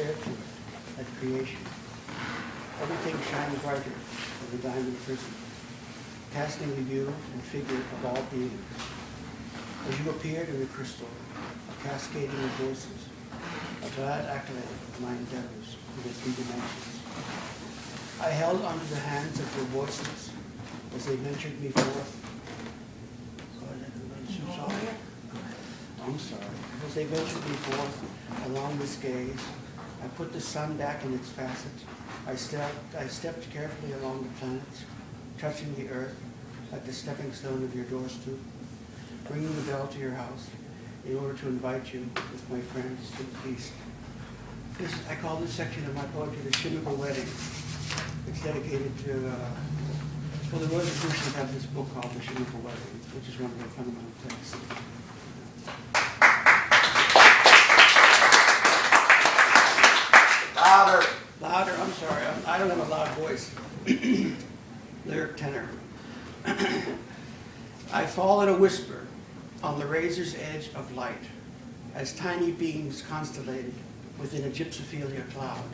stare to it at creation. Everything shines brighter than the diamond prism, casting the view and figure of all beings. As you appeared in the crystal, a cascading of voices, a glad accolade of my endeavors in the three dimensions. I held onto the hands of your voices as they ventured me forth. I'm sorry. As they ventured me forth along this gaze, I put the sun back in its facets. I stepped carefully along the planets, touching the earth like the stepping stone of your doorstep, ringing the bell to your house in order to invite you with my friends to the feast. I call this section of my poetry the Chemical Wedding. It's dedicated to, well, the Rosicrucians have this book called The Chemical Wedding, which is one of their fundamental texts. Louder. Louder, I'm sorry, I don't have a loud voice. Lyric tenor. I fall in a whisper on the razor's edge of light as tiny beings constellated within a gypsophilia cloud.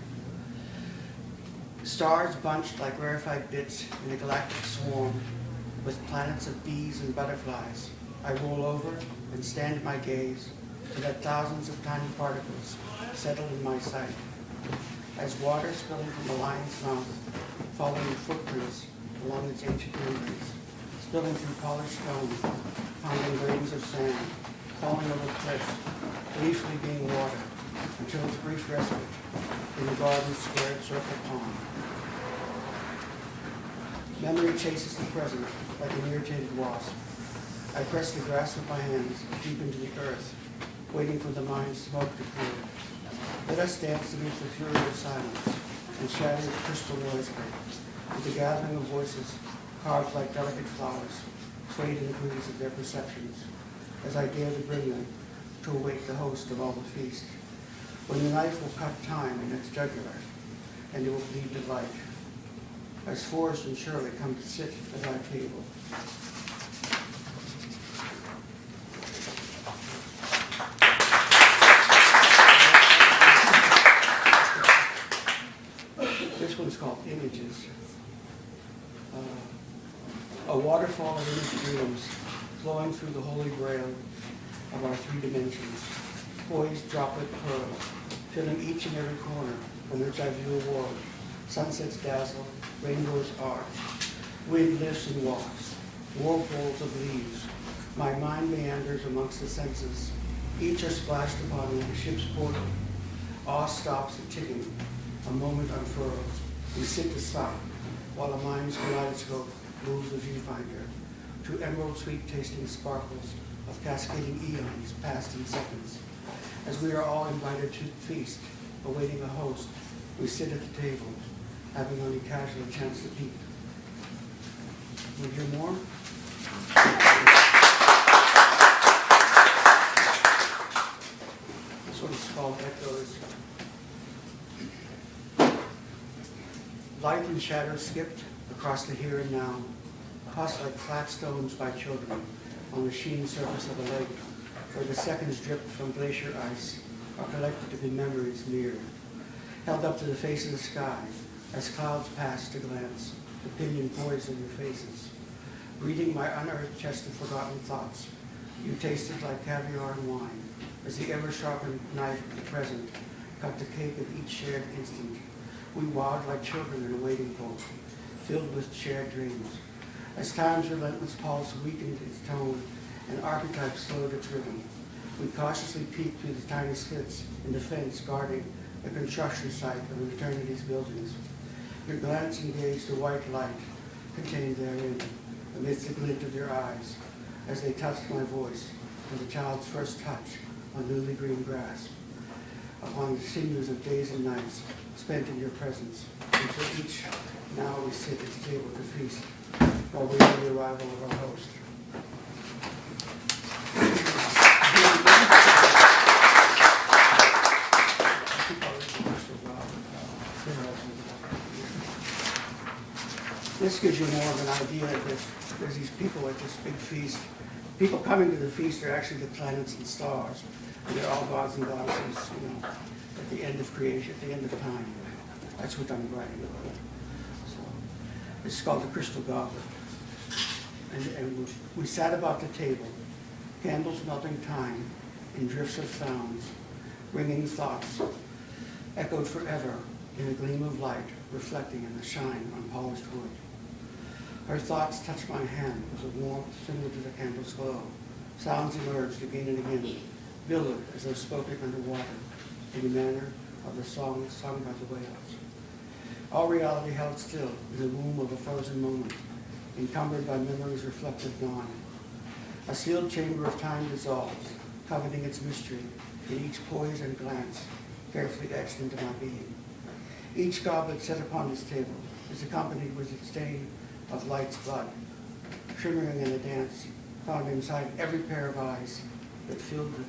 Stars bunched like rarefied bits in a galactic swarm with planets of bees and butterflies. I roll over and stand my gaze to let thousands of tiny particles settle in my sight. As water spilling from a lion's mouth, following footprints along its ancient membranes, spilling through polished stone, finding grains of sand, falling over cliffs, briefly being water, until its brief respite in the garden's squared circle pond. Memory chases the present like an irritated wasp. I press the grass with my hands deep into the earth, waiting for the mind's smoke to clear. Let us dance beneath the fury of silence and shatter the crystal noisely, with the gathering of voices carved like delicate flowers, swayed in the breeze of their perceptions, as I dare to bring them to await the host of all the feast, when the knife will cut time in its jugular, and it will bleed delight, as Forrest and Shirley come to sit at our table. This one's called Images. A waterfall of image dreams flowing through the holy grail of our three dimensions, poised droplet pearls, filling each and every corner from which I view a world. Sunsets dazzle, rainbows arch, wind lifts and walks, whirlpools of leaves. My mind meanders amongst the senses. Each are splashed upon in the ship's portal. Awe stops at ticking. A moment unfurls. We sit to stop, while a mind's kaleidoscope moves the viewfinder to emerald sweet tasting sparkles of cascading eons passed in seconds. As we are all invited to feast, awaiting a host, we sit at the table, having only casually a chance to peek. Will you hear more? This one's called Echoes. Light and shadow skipped across the here and now, tossed like flat stones by children on the sheen surface of a lake, where the seconds dripped from glacier ice are collected to be memories mirrored, held up to the face of the sky as clouds pass to glance, the pinion poised in your faces. Reading my unearthed chest of forgotten thoughts, you tasted like caviar and wine, as the ever-sharpened knife of the present cut the cake of each shared instant. We wowed like children in a waiting pool, filled with shared dreams. As time's relentless pulse weakened its tone and archetype slowed its rhythm, we cautiously peeked through the tiny slits in the fence guarding the construction site of eternity's buildings. Your glance engaged the white light contained therein, amidst the glint of your eyes, as they touched my voice and the child's first touch on newly green grass, upon the sinews of days and nights spent in your presence. And so each now we sit at the table to feast, while waiting the arrival of our host. This gives you more of an idea that there's these people at this big feast. People coming to the feast are actually the planets and stars. And they're all gods and goddesses, at the end of creation, at the end of time. That's what I'm writing about. So it's called The Crystal Goblet. And we sat about the table, candles melting time in drifts of sounds, ringing thoughts, echoed forever in a gleam of light, reflecting in the shine on polished wood. Her thoughts touched my hand with a warmth similar to the candle's glow. Sounds emerged again and again, billowed as though spoken underwater, in the manner of the song sung by the whales. All reality held still in the womb of a frozen moment, encumbered by memory's reflective dawn. A sealed chamber of time dissolved, coveting its mystery in each poise and glance, carefully etched into my being. Each goblet set upon this table is accompanied with its stain of light's blood, shimmering in a dance found inside every pair of eyes that filled with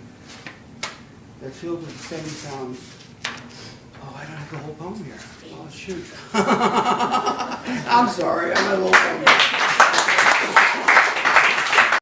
the same sounds. Oh, I don't have the whole poem here. Oh, shoot. I'm sorry, I got a little poem.